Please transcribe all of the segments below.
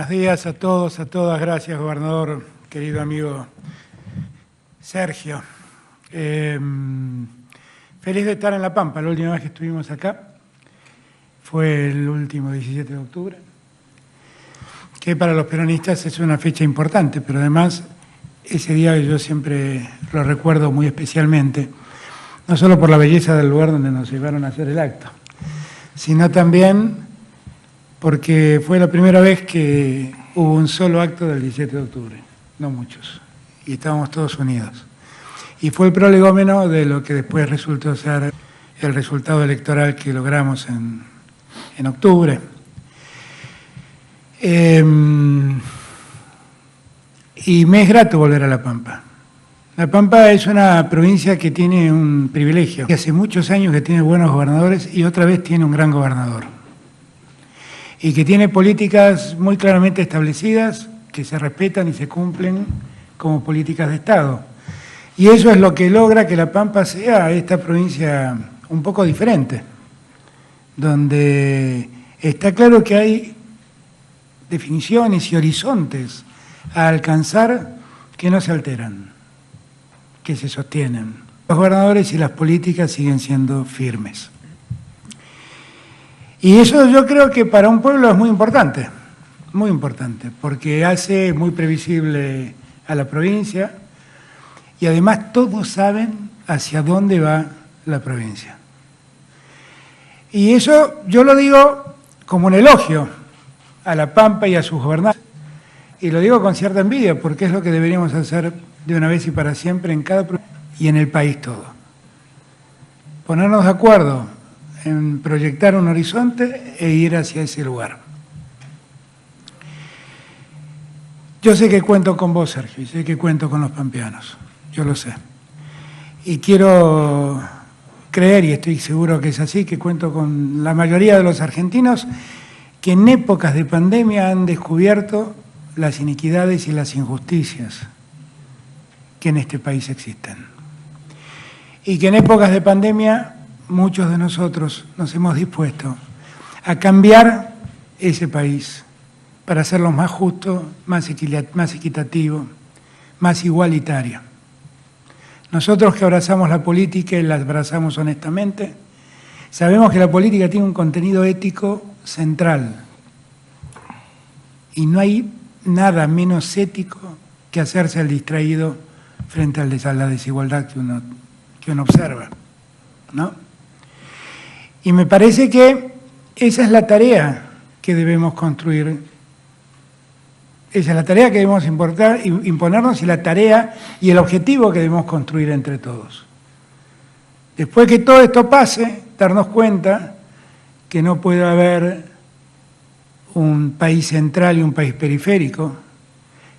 Buenos días a todos, a todas. Gracias, gobernador, querido amigo Sergio. Feliz de estar en La Pampa. La última vez que estuvimos acá fue el último 17 de octubre, que para los peronistas es una fecha importante, pero además ese día yo siempre lo recuerdo muy especialmente, no solo por la belleza del lugar donde nos llevaron a hacer el acto, sino también porque fue la primera vez que hubo un solo acto del 17 de octubre, no muchos, y estábamos todos unidos. Y fue el prolegómeno de lo que después resultó ser el resultado electoral que logramos en octubre. Y me es grato volver a La Pampa. La Pampa es una provincia que tiene un privilegio, que hace muchos años que tiene buenos gobernadores y otra vez tiene un gran gobernador. Y que tiene políticas muy claramente establecidas, que se respetan y se cumplen como políticas de Estado. Y eso es lo que logra que La Pampa sea esta provincia un poco diferente, donde está claro que hay definiciones y horizontes a alcanzar que no se alteran, que se sostienen. Los gobernadores y las políticas siguen siendo firmes. Y eso yo creo que para un pueblo es muy importante, porque hace muy previsible a la provincia y además todos saben hacia dónde va la provincia. Y eso yo lo digo como un elogio a La Pampa y a sus gobernantes. Y lo digo con cierta envidia, porque es lo que deberíamos hacer de una vez y para siempre en cada provincia y en el país todo. Ponernos de acuerdo en proyectar un horizonte e ir hacia ese lugar. Yo sé que cuento con vos, Sergio, y sé que cuento con los pampeanos, yo lo sé. Y quiero creer, y estoy seguro que es así, que cuento con la mayoría de los argentinos que en épocas de pandemia han descubierto las iniquidades y las injusticias que en este país existen. Y que en épocas de pandemia muchos de nosotros nos hemos dispuesto a cambiar ese país para hacerlo más justo, más equitativo, más igualitario. Nosotros que abrazamos la política y la abrazamos honestamente, sabemos que la política tiene un contenido ético central y no hay nada menos ético que hacerse el distraído frente a la desigualdad que uno observa, ¿no? Y me parece que esa es la tarea que debemos construir, esa es la tarea que debemos imponernos y la tarea y el objetivo que debemos construir entre todos. Después que todo esto pase, darnos cuenta que no puede haber un país central y un país periférico,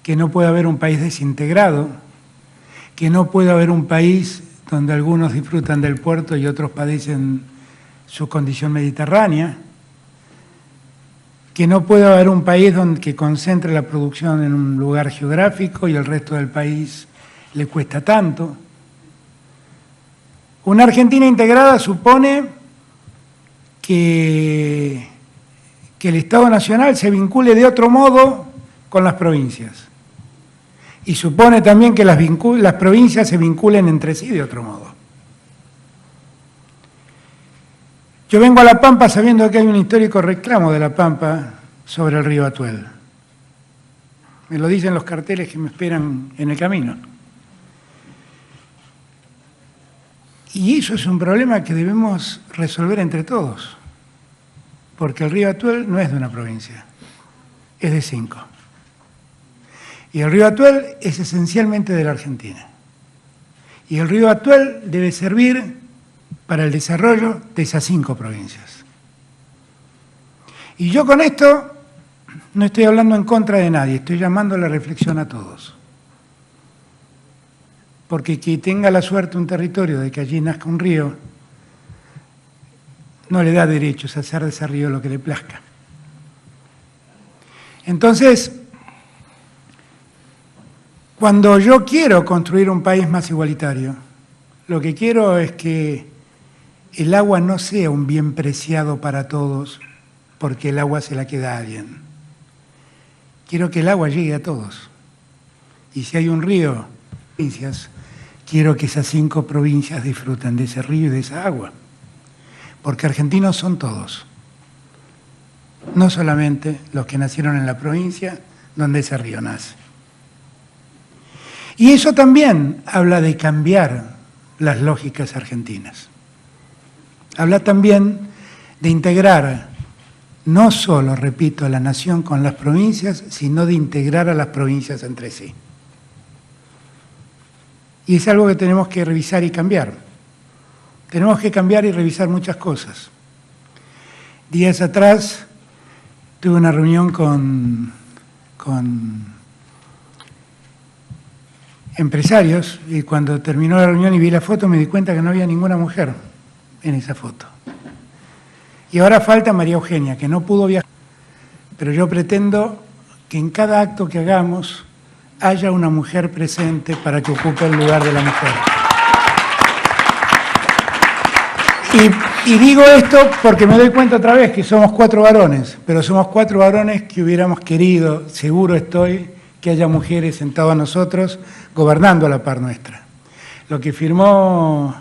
que no puede haber un país desintegrado, que no puede haber un país donde algunos disfrutan del puerto y otros padecen su condición mediterránea, que no puede haber un país que concentre la producción en un lugar geográfico y el resto del país le cuesta tanto. Una Argentina integrada supone que el Estado Nacional se vincule de otro modo con las provincias. Y supone también que las provincias se vinculen entre sí de otro modo. Yo vengo a La Pampa sabiendo que hay un histórico reclamo de La Pampa sobre el río Atuel. Me lo dicen los carteles que me esperan en el camino. Y eso es un problema que debemos resolver entre todos, porque el río Atuel no es de una provincia, es de 5. Y el río Atuel es esencialmente de la Argentina. Y el río Atuel debe servir para el desarrollo de esas 5 provincias. Y yo con esto no estoy hablando en contra de nadie, estoy llamando a la reflexión a todos. Porque quien tenga la suerte un territorio de que allí nazca un río, no le da derechos a hacer de ese río lo que le plazca. Entonces, cuando yo quiero construir un país más igualitario, lo que quiero es que el agua no sea un bien preciado para todos, porque el agua se la queda a alguien. quiero que el agua llegue a todos. Y si hay un río, provincias, quiero que esas 5 provincias disfruten de ese río y de esa agua. Porque argentinos son todos. No solamente los que nacieron en la provincia donde ese río nace. Y eso también habla de cambiar las lógicas argentinas. Habla también de integrar no solo, repito, a la nación con las provincias, sino de integrar a las provincias entre sí. Y es algo que tenemos que revisar y cambiar. Tenemos que cambiar y revisar muchas cosas. Días atrás tuve una reunión con empresarios y cuando terminó la reunión y vi la foto me di cuenta que no había ninguna mujer en esa foto. Y ahora falta María Eugenia, que no pudo viajar, pero yo pretendo que en cada acto que hagamos haya una mujer presente para que ocupe el lugar de la mujer. Y digo esto porque me doy cuenta otra vez que somos 4 varones, pero somos 4 varones que hubiéramos querido, seguro estoy, que haya mujeres sentadas a nosotros gobernando a la par nuestra. Lo que firmó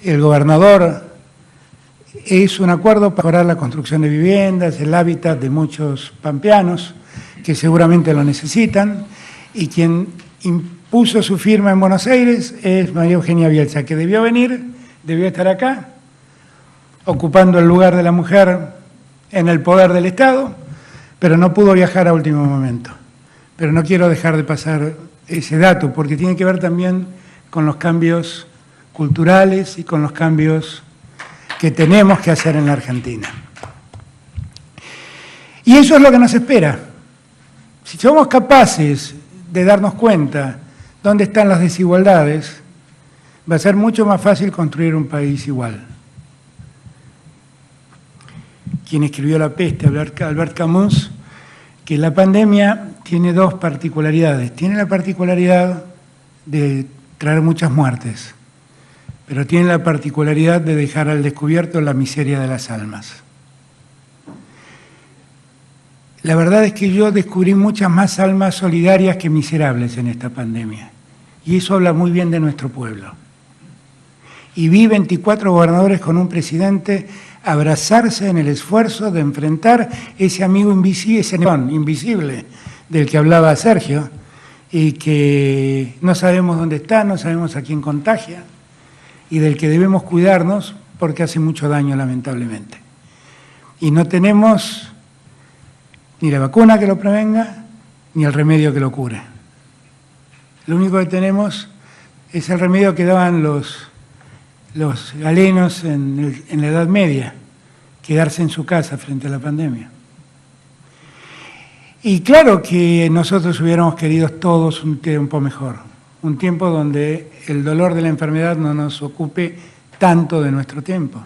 el gobernador es un acuerdo para mejorar la construcción de viviendas, el hábitat de muchos pampeanos que seguramente lo necesitan, y quien impuso su firma en Buenos Aires es María Eugenia Bielsa, que debió venir, debió estar acá, ocupando el lugar de la mujer en el poder del Estado, pero no pudo viajar a último momento. Pero no quiero dejar de pasar ese dato, porque tiene que ver también con los cambios culturales y con los cambios que tenemos que hacer en la Argentina. Y eso es lo que nos espera. Si somos capaces de darnos cuenta dónde están las desigualdades, va a ser mucho más fácil construir un país igual. Quien escribió La peste, Albert Camus, que la pandemia tiene 2 particularidades. Tiene la particularidad de traer muchas muertes, pero tiene la particularidad de dejar al descubierto la miseria de las almas. La verdad es que yo descubrí muchas más almas solidarias que miserables en esta pandemia, y eso habla muy bien de nuestro pueblo. Y vi 24 gobernadores con un presidente abrazarse en el esfuerzo de enfrentar ese amigo invisible, ese neón invisible del que hablaba Sergio, y que no sabemos dónde está, no sabemos a quién contagia, y del que debemos cuidarnos porque hace mucho daño, lamentablemente. Y no tenemos ni la vacuna que lo prevenga, ni el remedio que lo cure. Lo único que tenemos es el remedio que daban los galenos en la Edad Media, quedarse en su casa frente a la pandemia. Y claro que nosotros hubiéramos querido todos un tiempo mejor, un tiempo donde el dolor de la enfermedad no nos ocupe tanto de nuestro tiempo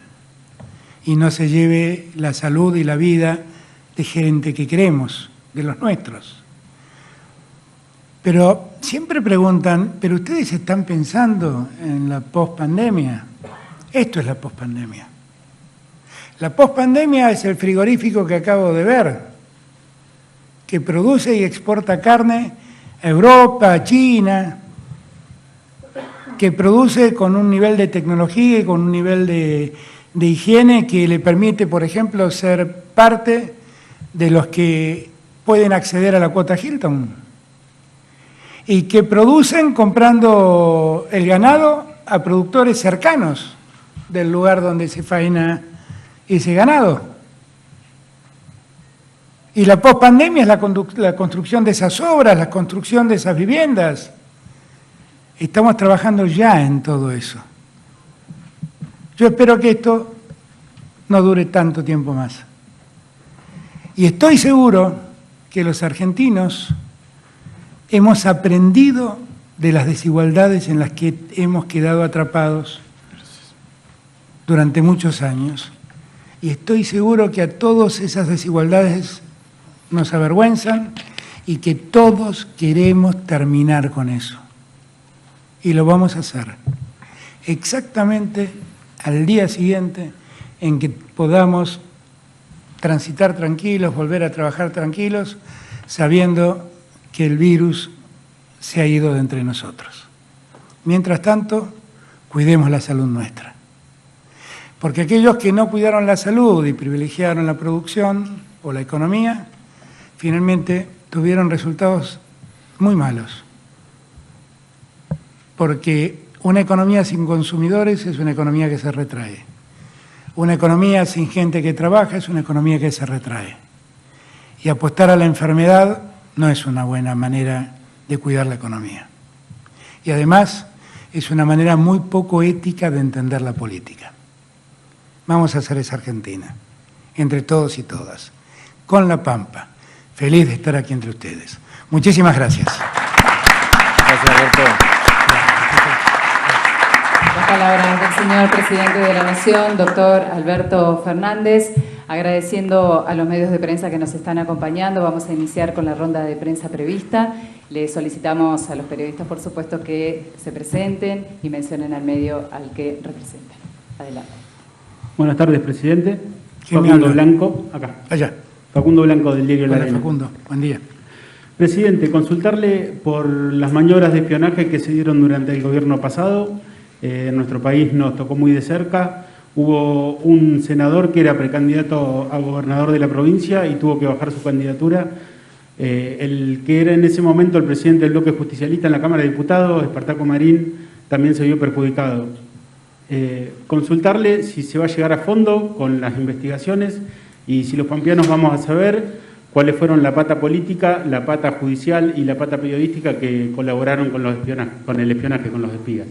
y no se lleve la salud y la vida de gente que queremos, de los nuestros. Pero siempre preguntan, ¿pero ustedes están pensando en la pospandemia? Esto es la pospandemia. La pospandemia es el frigorífico que acabo de ver, que produce y exporta carne a Europa, a China, que produce con un nivel de tecnología y con un nivel de higiene que le permite, por ejemplo, ser parte de los que pueden acceder a la cuota Hilton, y que producen comprando el ganado a productores cercanos del lugar donde se faena ese ganado. Y la pospandemia es la construcción de esas obras, la construcción de esas viviendas. Estamos trabajando ya en todo eso. Yo espero que esto no dure tanto tiempo más. Y estoy seguro que los argentinos hemos aprendido de las desigualdades en las que hemos quedado atrapados durante muchos años. Y estoy seguro que a todas esas desigualdades nos avergüenzan y que todos queremos terminar con eso. Y lo vamos a hacer exactamente al día siguiente en que podamos transitar tranquilos, volver a trabajar tranquilos, sabiendo que el virus se ha ido de entre nosotros. Mientras tanto, cuidemos la salud nuestra. Porque aquellos que no cuidaron la salud y privilegiaron la producción o la economía, finalmente tuvieron resultados muy malos. Porque una economía sin consumidores es una economía que se retrae. Una economía sin gente que trabaja es una economía que se retrae. Y apostar a la enfermedad no es una buena manera de cuidar la economía. Y además es una manera muy poco ética de entender la política. Vamos a hacer esa Argentina, entre todos y todas, con La Pampa. Feliz de estar aquí entre ustedes. Muchísimas gracias. Gracias, Alberto. Las palabras del señor presidente de la Nación, doctor Alberto Fernández, agradeciendo a los medios de prensa que nos están acompañando. Vamos a iniciar con la ronda de prensa prevista. Le solicitamos a los periodistas, por supuesto, que se presenten y mencionen al medio al que representan. Adelante. Buenas tardes, presidente. ¿Quién me Facundo habla? Blanco, acá. Allá. Facundo Blanco, del diario La Hola, Arena. Facundo. Buen día. Presidente, consultarle por las maniobras de espionaje que se dieron durante el gobierno pasado. En nuestro país nos tocó muy de cerca. Hubo un senador que era precandidato a gobernador de la provincia y tuvo que bajar su candidatura. El que era en ese momento el presidente del bloque justicialista en la Cámara de Diputados, Espartaco Marín, también se vio perjudicado. Consultarle si se va a llegar a fondo con las investigaciones y si los pampeanos vamos a saber cuáles fueron la pata política, la pata judicial y la pata periodística que colaboraron con el espionaje, con los espías.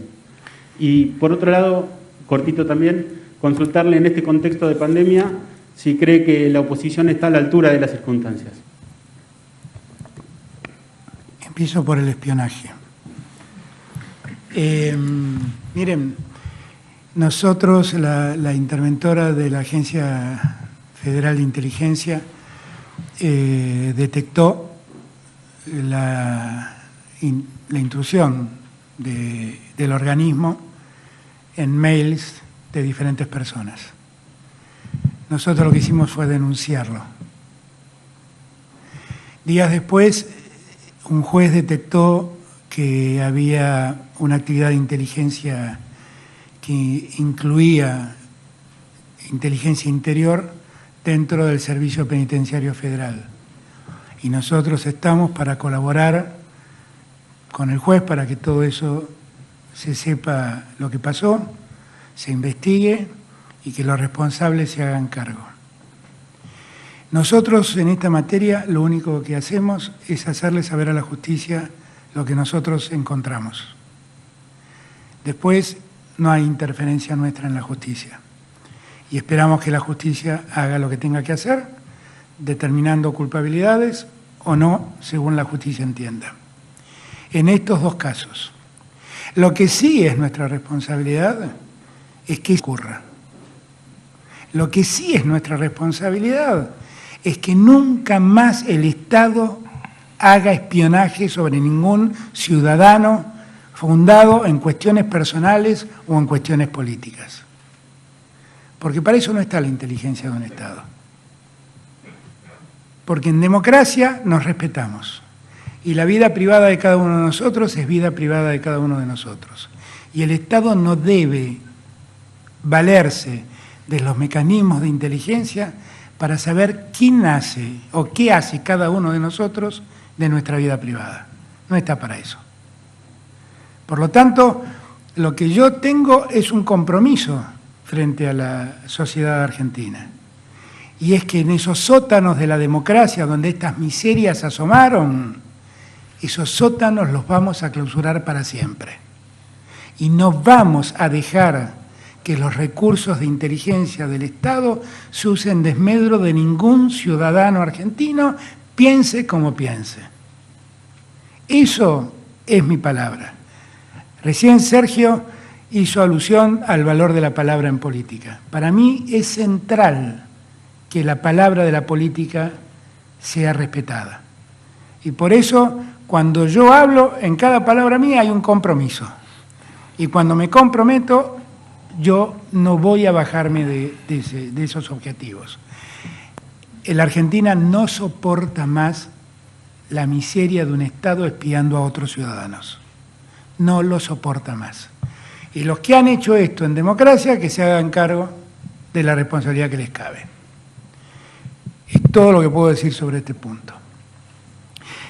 Y por otro lado, cortito también, consultarle en este contexto de pandemia si cree que la oposición está a la altura de las circunstancias. Empiezo por el espionaje. Miren, nosotros, la interventora de la Agencia Federal de Inteligencia, detectó la intrusión del organismo en mails de diferentes personas. Nosotros lo que hicimos fue denunciarlo. Días después, un juez detectó que había una actividad de inteligencia que incluía inteligencia interior dentro del Servicio Penitenciario Federal. Y nosotros estamos para colaborar con el juez para que todo eso se sepa lo que pasó, se investigue y que los responsables se hagan cargo. Nosotros en esta materia lo único que hacemos es hacerle saber a la justicia lo que nosotros encontramos. Después no hay interferencia nuestra en la justicia y esperamos que la justicia haga lo que tenga que hacer, determinando culpabilidades o no, según la justicia entienda. En estos dos casos, lo que sí es nuestra responsabilidad es que ocurra. Lo que sí es nuestra responsabilidad es que nunca más el Estado haga espionaje sobre ningún ciudadano fundado en cuestiones personales o en cuestiones políticas. Porque para eso no está la inteligencia de un Estado. Porque en democracia nos respetamos. Y la vida privada de cada uno de nosotros es vida privada de cada uno de nosotros. Y el Estado no debe valerse de los mecanismos de inteligencia para saber quién hace o qué hace cada uno de nosotros de nuestra vida privada. No está para eso. Por lo tanto, lo que yo tengo es un compromiso frente a la sociedad argentina. Y es que en esos sótanos de la democracia donde estas miserias asomaron, esos sótanos los vamos a clausurar para siempre. Y no vamos a dejar que los recursos de inteligencia del Estado se usen en desmedro de ningún ciudadano argentino, piense como piense. Eso es mi palabra. Recién Sergio hizo alusión al valor de la palabra en política. Para mí es central que la palabra de la política sea respetada. Y por eso, cuando yo hablo, en cada palabra mía hay un compromiso. Y cuando me comprometo, yo no voy a bajarme de esos objetivos. La Argentina no soporta más la miseria de un Estado espiando a otros ciudadanos. No lo soporta más. Y los que han hecho esto en democracia, que se hagan cargo de la responsabilidad que les cabe. Es todo lo que puedo decir sobre este punto.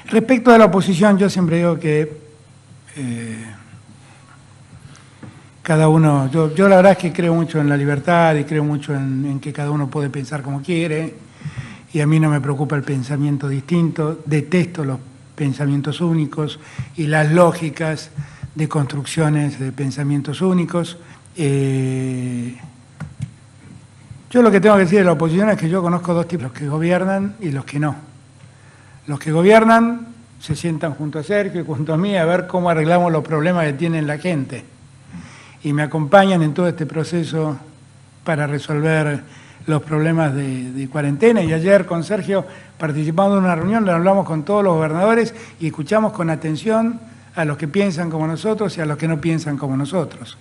Respecto de la oposición, yo siempre digo que cada uno, yo la verdad es que creo mucho en la libertad y creo mucho en que cada uno puede pensar como quiere, y a mí no me preocupa el pensamiento distinto, detesto los pensamientos únicos y las lógicas de construcciones de pensamientos únicos. Yo lo que tengo que decir de la oposición es que yo conozco dos tipos, los que gobiernan y los que no. Los que gobiernan se sientan junto a Sergio y junto a mí a ver cómo arreglamos los problemas que tiene la gente. Y me acompañan en todo este proceso para resolver los problemas de cuarentena. Y ayer con Sergio participamos en una reunión donde hablamos con todos los gobernadores y escuchamos con atención a los que piensan como nosotros y a los que no piensan como nosotros.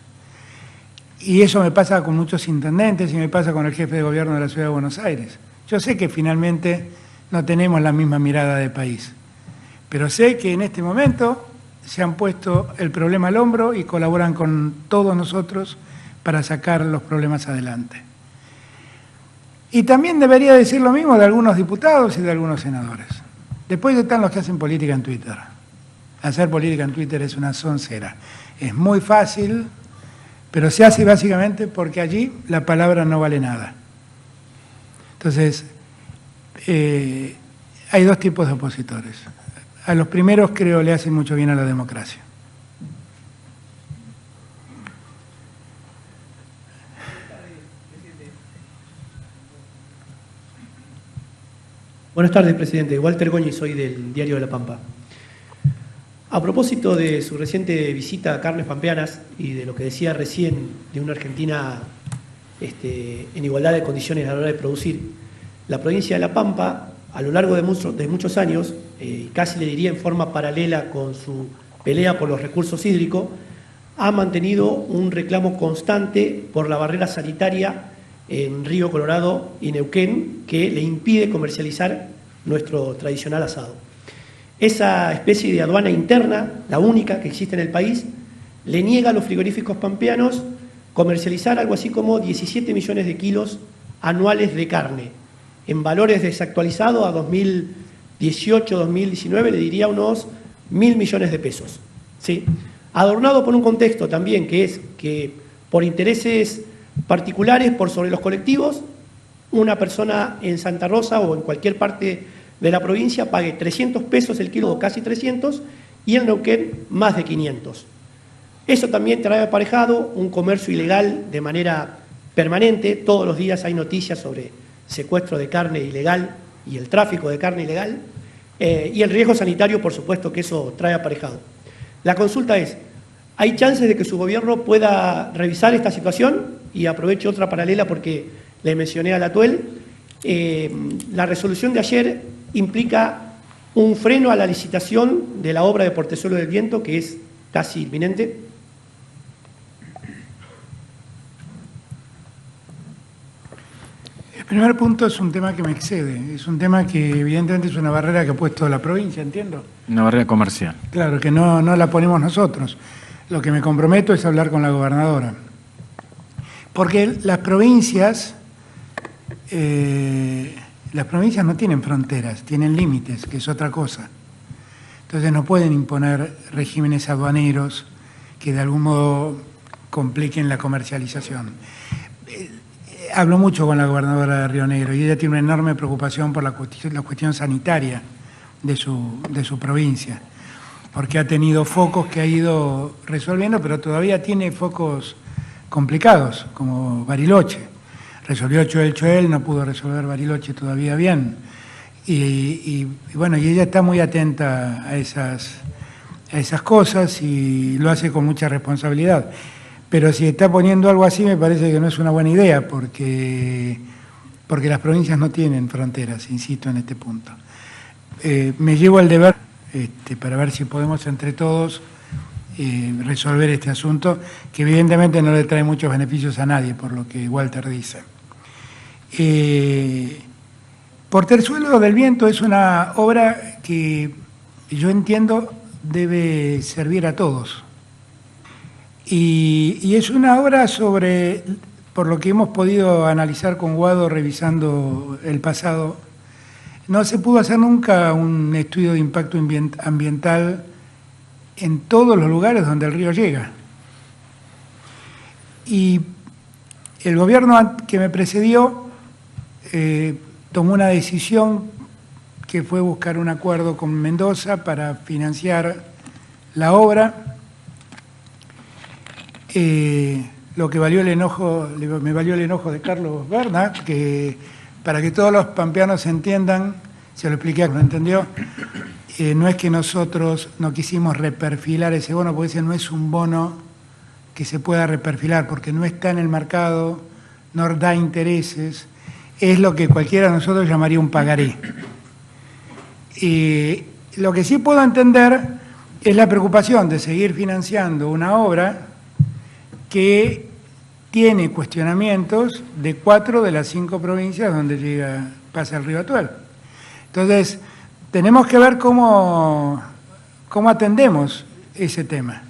Y eso me pasa con muchos intendentes y me pasa con el jefe de gobierno de la Ciudad de Buenos Aires. Yo sé que finalmente no tenemos la misma mirada de país, pero sé que en este momento se han puesto el problema al hombro y colaboran con todos nosotros para sacar los problemas adelante. Y también debería decir lo mismo de algunos diputados y de algunos senadores. Después están los que hacen política en Twitter. Hacer política en Twitter es una soncera. Es muy fácil, pero se hace básicamente porque allí la palabra no vale nada. Entonces, hay dos tipos de opositores. A los primeros creo le hacen mucho bien a la democracia. Buenas tardes, presidente. Walter Goñi, soy del Diario de La Pampa. A propósito de su reciente visita a Carnes Pampeanas y de lo que decía recién de una Argentina en igualdad de condiciones a la hora de producir, la provincia de La Pampa, a lo largo de muchos años, casi le diría en forma paralela con su pelea por los recursos hídricos, ha mantenido un reclamo constante por la barrera sanitaria en Río Colorado y Neuquén, que le impide comercializar nuestro tradicional asado. Esa especie de aduana interna, la única que existe en el país, le niega a los frigoríficos pampeanos comercializar algo así como 17 millones de kilos anuales de carne. En valores desactualizados a 2018-2019 le diría unos 1.000 millones de pesos. ¿Sí? Adornado por un contexto también que es que por intereses particulares, por sobre los colectivos, una persona en Santa Rosa o en cualquier parte de la provincia pague 300 pesos el kilo, o casi 300, y en Neuquén más de 500. Eso también trae aparejado un comercio ilegal de manera permanente. Todos los días hay noticias sobre secuestro de carne ilegal y el tráfico de carne ilegal, y el riesgo sanitario, por supuesto, que eso trae aparejado. La consulta es, ¿hay chances de que su gobierno pueda revisar esta situación? Y aprovecho otra paralela porque le mencioné a la Atuel. La resolución de ayer implica un freno a la licitación de la obra de Portezuelo del Viento, que es casi inminente. El primer punto es un tema que me excede, es un tema que evidentemente es una barrera que ha puesto la provincia, entiendo. Una barrera comercial. Claro, que no la ponemos nosotros. Lo que me comprometo es hablar con la gobernadora. Porque las provincias no tienen fronteras, tienen límites, que es otra cosa. Entonces no pueden imponer regímenes aduaneros que de algún modo compliquen la comercialización. Hablo mucho con la gobernadora de Río Negro y ella tiene una enorme preocupación por la cuestión sanitaria de su provincia, porque ha tenido focos que ha ido resolviendo, pero todavía tiene focos complicados, como Bariloche. Resolvió Choel, no pudo resolver Bariloche todavía bien. Y bueno, y ella está muy atenta a esas cosas y lo hace con mucha responsabilidad. Pero si está poniendo algo así, me parece que no es una buena idea, porque las provincias no tienen fronteras, insisto en este punto. Me llevo el deber para ver si podemos entre todos resolver este asunto, que evidentemente no le trae muchos beneficios a nadie, por lo que Walter dice. Portezuelo del Viento es una obra que yo entiendo, debe servir a todos. Y es una obra sobre, por lo que hemos podido analizar con Guado revisando el pasado, no se pudo hacer nunca un estudio de impacto ambiental en todos los lugares donde el río llega. Y el gobierno que me precedió tomó una decisión que fue buscar un acuerdo con Mendoza para financiar la obra. Lo que valió me valió el enojo de Carlos Berna, que para que todos los pampeanos entiendan, se lo expliqué, ¿lo entendió? No es que nosotros no quisimos reperfilar ese bono, porque ese no es un bono que se pueda reperfilar, porque no está en el mercado, no da intereses, es lo que cualquiera de nosotros llamaría un pagaré. Lo que sí puedo entender es la preocupación de seguir financiando una obra que tiene cuestionamientos de 4 de las 5 provincias donde pasa el río Atuel. Entonces, tenemos que ver cómo atendemos ese tema.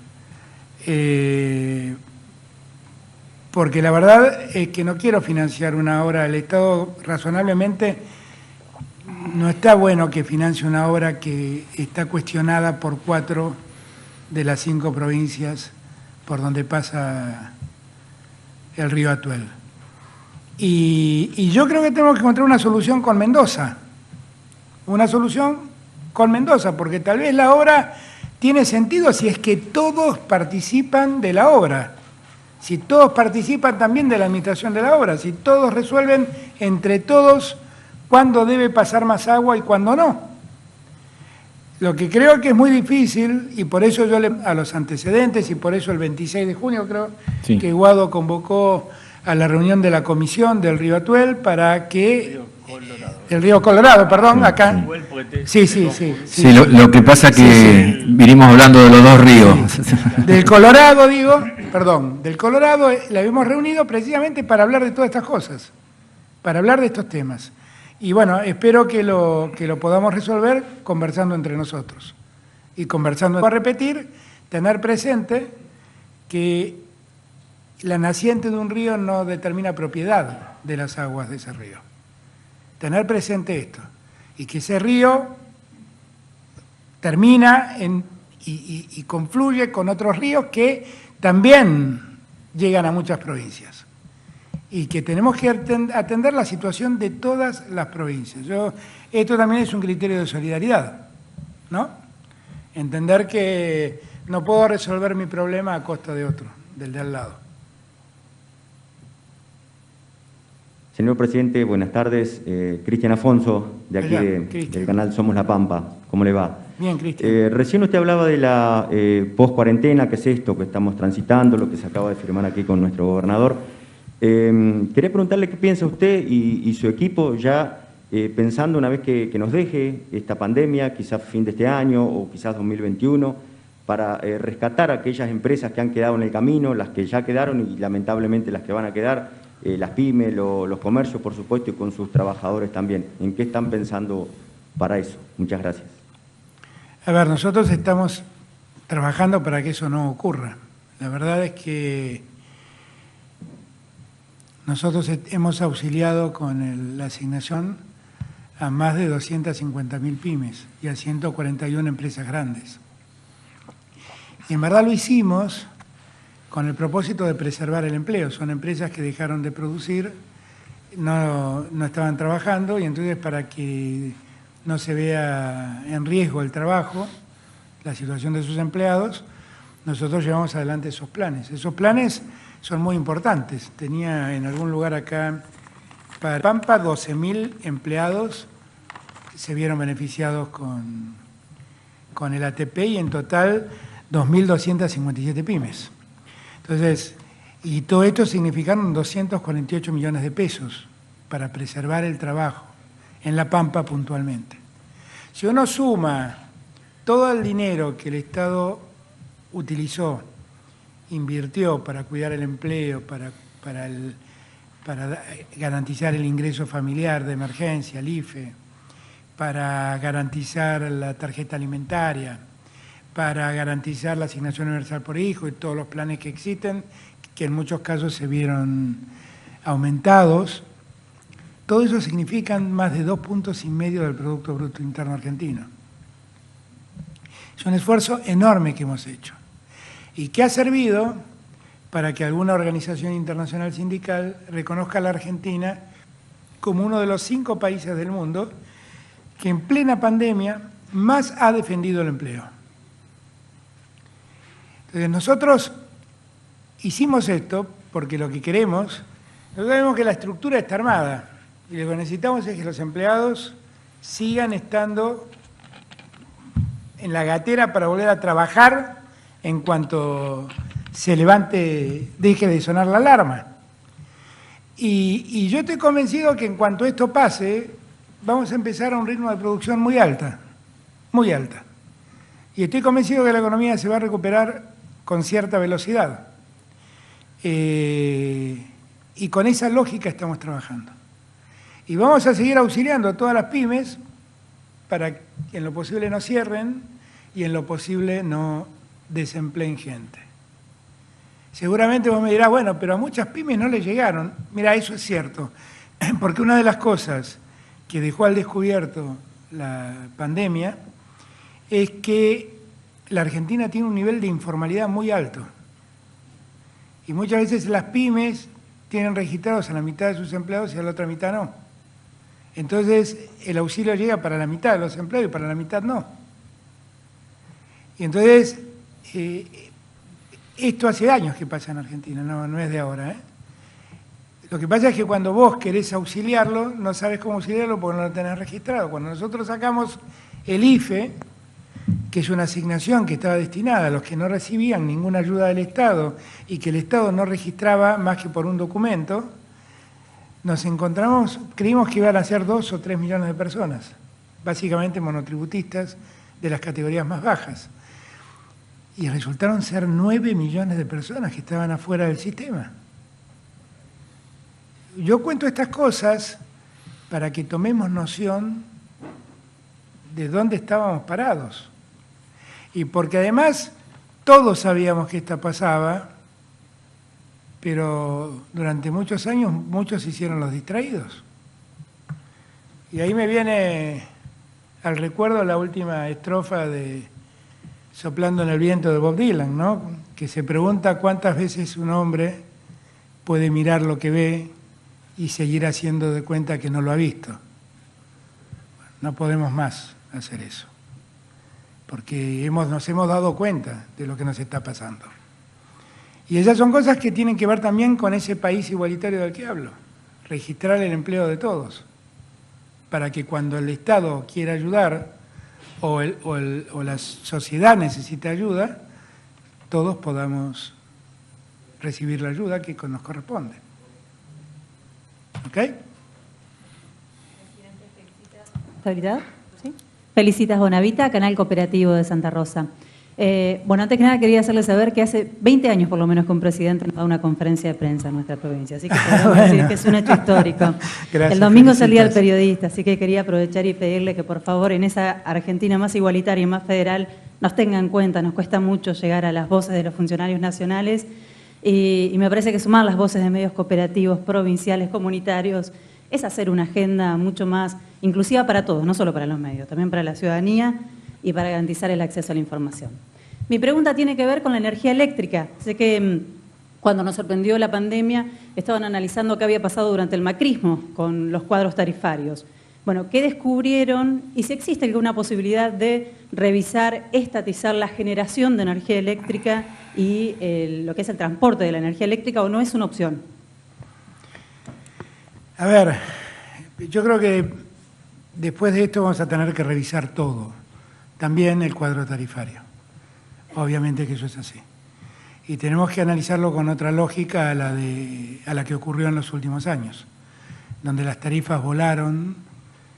Porque la verdad es que no quiero financiar una obra del Estado razonablemente. No está bueno que financie una obra que está cuestionada por 4 de las 5 provincias por donde pasa el río Atuel. Y yo creo que tenemos que encontrar una solución con Mendoza. Una solución con Mendoza, porque tal vez la obra tiene sentido si es que todos participan de la obra, si todos participan también de la administración de la obra, si todos resuelven entre todos cuándo debe pasar más agua y cuándo no. Lo que creo que es muy difícil, y por eso yo a los antecedentes, y por eso el 26 de junio creo Sí. que Guado convocó a la reunión de la comisión del río Atuel para que... El río Colorado, perdón, acá. Sí. Sí, lo que pasa que vinimos hablando de los dos ríos. Del Colorado, del Colorado la habíamos reunido precisamente para hablar de todas estas cosas, para hablar de estos temas. Y bueno, espero que lo podamos resolver conversando entre nosotros. Y conversando, a repetir, tener presente que la naciente de un río no determina propiedad de las aguas de ese río. Tener presente esto. Y que ese río termina y confluye con otros ríos que también llegan a muchas provincias. Y que tenemos que atender la situación de todas las provincias. Esto también es un criterio de solidaridad, ¿no? Entender que no puedo resolver mi problema a costa de otro, del de al lado. Señor presidente, buenas tardes. Cristian Afonso, de aquí del canal Somos La Pampa. ¿Cómo le va? Bien, Cristian. Recién usted hablaba de la post-cuarentena, que es esto que estamos transitando, lo que se acaba de firmar aquí con nuestro gobernador. Quería preguntarle qué piensa usted y su equipo ya pensando una vez que nos deje esta pandemia, quizás fin de este año o quizás 2021, para rescatar a aquellas empresas que han quedado en el camino, las que ya quedaron y lamentablemente las que van a quedar, las pymes, los comercios, por supuesto, y con sus trabajadores también. ¿En qué están pensando para eso? Muchas gracias. A ver, nosotros estamos trabajando para que eso no ocurra. La verdad es que nosotros hemos auxiliado con la asignación a más de 250.000 pymes y a 141 empresas grandes. Y en verdad lo hicimos con el propósito de preservar el empleo. Son empresas que dejaron de producir, no estaban trabajando, y entonces para que no se vea en riesgo el trabajo, la situación de sus empleados, nosotros llevamos adelante esos planes. Esos planes son muy importantes. Tenía en algún lugar acá, para Pampa, 12.000 empleados se vieron beneficiados con el ATP y en total 2.257 pymes. Entonces, y todo esto significaron 248 millones de pesos para preservar el trabajo en La Pampa puntualmente. Si uno suma todo el dinero que el Estado utilizó, invirtió para cuidar el empleo, para garantizar el ingreso familiar de emergencia, el IFE, para garantizar la tarjeta alimentaria, para garantizar la asignación universal por hijo y todos los planes que existen, que en muchos casos se vieron aumentados. Todo eso significan más de 2,5 puntos del Producto Bruto Interno Argentino. Es un esfuerzo enorme que hemos hecho y que ha servido para que alguna organización internacional sindical reconozca a la Argentina como uno de los 5 países del mundo que en plena pandemia más ha defendido el empleo. Entonces nosotros hicimos esto porque lo que nosotros vemos que la estructura está armada y lo que necesitamos es que los empleados sigan estando en la gatera para volver a trabajar en cuanto se levante, deje de sonar la alarma. Y yo estoy convencido que en cuanto esto pase, vamos a empezar a un ritmo de producción muy alta, muy alta. Y estoy convencido que la economía se va a recuperar con cierta velocidad. Y con esa lógica estamos trabajando. Y vamos a seguir auxiliando a todas las pymes para que en lo posible no cierren y en lo posible no desempleen gente. Seguramente vos me dirás, bueno, pero a muchas pymes no les llegaron. Mira, eso es cierto, porque una de las cosas que dejó al descubierto la pandemia es que la Argentina tiene un nivel de informalidad muy alto. Y muchas veces las pymes tienen registrados a la mitad de sus empleados y a la otra mitad no. Entonces, el auxilio llega para la mitad de los empleados y para la mitad no. Y entonces, esto hace años que pasa en Argentina, no es de ahora, ¿eh? Lo que pasa es que cuando vos querés auxiliarlo, no sabes cómo auxiliarlo porque no lo tenés registrado. Cuando nosotros sacamos el IFE, que es una asignación que estaba destinada a los que no recibían ninguna ayuda del Estado y que el Estado no registraba más que por un documento, nos encontramos, creímos que iban a ser 2 o 3 millones de personas, básicamente monotributistas de las categorías más bajas. Y resultaron ser 9 millones de personas que estaban afuera del sistema. Yo cuento estas cosas para que tomemos noción de dónde estábamos parados. Y porque además todos sabíamos que esto pasaba, pero durante muchos años muchos se hicieron los distraídos. Y ahí me viene al recuerdo la última estrofa de Soplando en el viento de Bob Dylan, ¿no? Que se pregunta cuántas veces un hombre puede mirar lo que ve y seguir haciendo de cuenta que no lo ha visto. No podemos más hacer eso, porque nos hemos dado cuenta de lo que nos está pasando. Y esas son cosas que tienen que ver también con ese país igualitario del que hablo, registrar el empleo de todos, para que cuando el Estado quiera ayudar o la sociedad necesita ayuda, todos podamos recibir la ayuda que nos corresponde. ¿Ok? ¿Estabilidad? ¿Sí? Felicitas Bonavita, Canal Cooperativo de Santa Rosa. Bueno, antes que nada quería hacerles saber que hace 20 años por lo menos que un presidente nos da una conferencia de prensa en nuestra provincia, así que podemos decir que es un hecho histórico. Gracias, el domingo es el Día del felicitas. Periodista, así que quería aprovechar y pedirle que por favor en esa Argentina más igualitaria y más federal nos tengan en cuenta, nos cuesta mucho llegar a las voces de los funcionarios nacionales y me parece que sumar las voces de medios cooperativos, provinciales, comunitarios, es hacer una agenda mucho más inclusiva para todos, no solo para los medios, también para la ciudadanía y para garantizar el acceso a la información. Mi pregunta tiene que ver con la energía eléctrica. Sé que cuando nos sorprendió la pandemia estaban analizando qué había pasado durante el macrismo con los cuadros tarifarios. Bueno, ¿qué descubrieron? Y si existe alguna posibilidad de revisar, estatizar la generación de energía eléctrica y lo que es el transporte de la energía eléctrica, o no es una opción. A ver, yo creo que después de esto vamos a tener que revisar todo, también el cuadro tarifario. Obviamente que eso es así. Y tenemos que analizarlo con otra lógica a la que ocurrió en los últimos años, donde las tarifas volaron,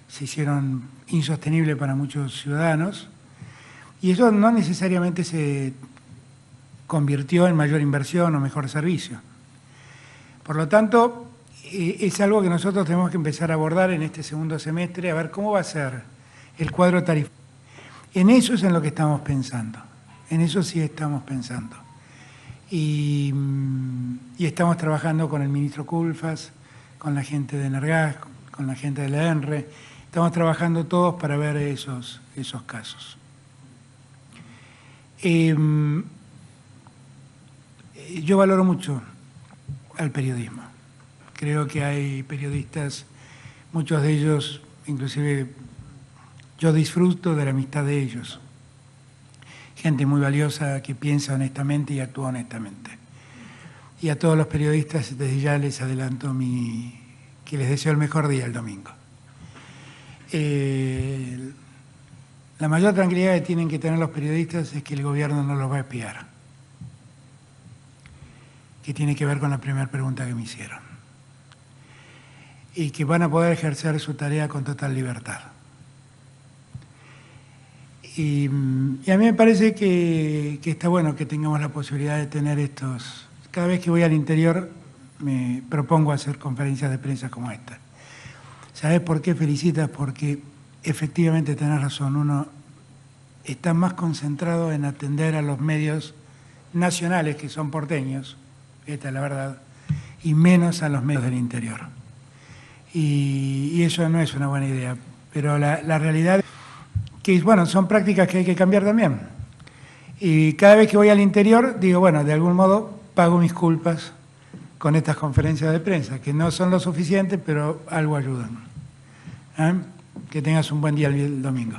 se hicieron insostenibles para muchos ciudadanos, y eso no necesariamente se convirtió en mayor inversión o mejor servicio. Por lo tanto, es algo que nosotros tenemos que empezar a abordar en este segundo semestre, a ver cómo va a ser el cuadro tarifario. En eso es en lo que estamos pensando, en eso sí estamos pensando. Y estamos trabajando con el ministro Culfas, con la gente de Energas, con la gente de la ENRE, estamos trabajando todos para ver esos casos. Yo valoro mucho al periodismo. Creo que hay periodistas, muchos de ellos, inclusive yo disfruto de la amistad de ellos. Gente muy valiosa que piensa honestamente y actúa honestamente. Y a todos los periodistas desde ya les adelanto que les deseo el mejor día el domingo. La mayor tranquilidad que tienen que tener los periodistas es que el gobierno no los va a espiar, que tiene que ver con la primera pregunta que me hicieron, y que van a poder ejercer su tarea con total libertad. Y a mí me parece que está bueno que tengamos la posibilidad de tener estos. Cada vez que voy al interior me propongo hacer conferencias de prensa como esta. ¿Sabes por qué felicitas? Porque efectivamente tenés razón, uno está más concentrado en atender a los medios nacionales que son porteños, esta es la verdad, y menos a los medios del interior. Y eso no es una buena idea, pero la realidad es que, bueno, son prácticas que hay que cambiar también. Y cada vez que voy al interior, digo, bueno, de algún modo pago mis culpas con estas conferencias de prensa, que no son lo suficiente, pero algo ayudan. Que tengas un buen día el domingo.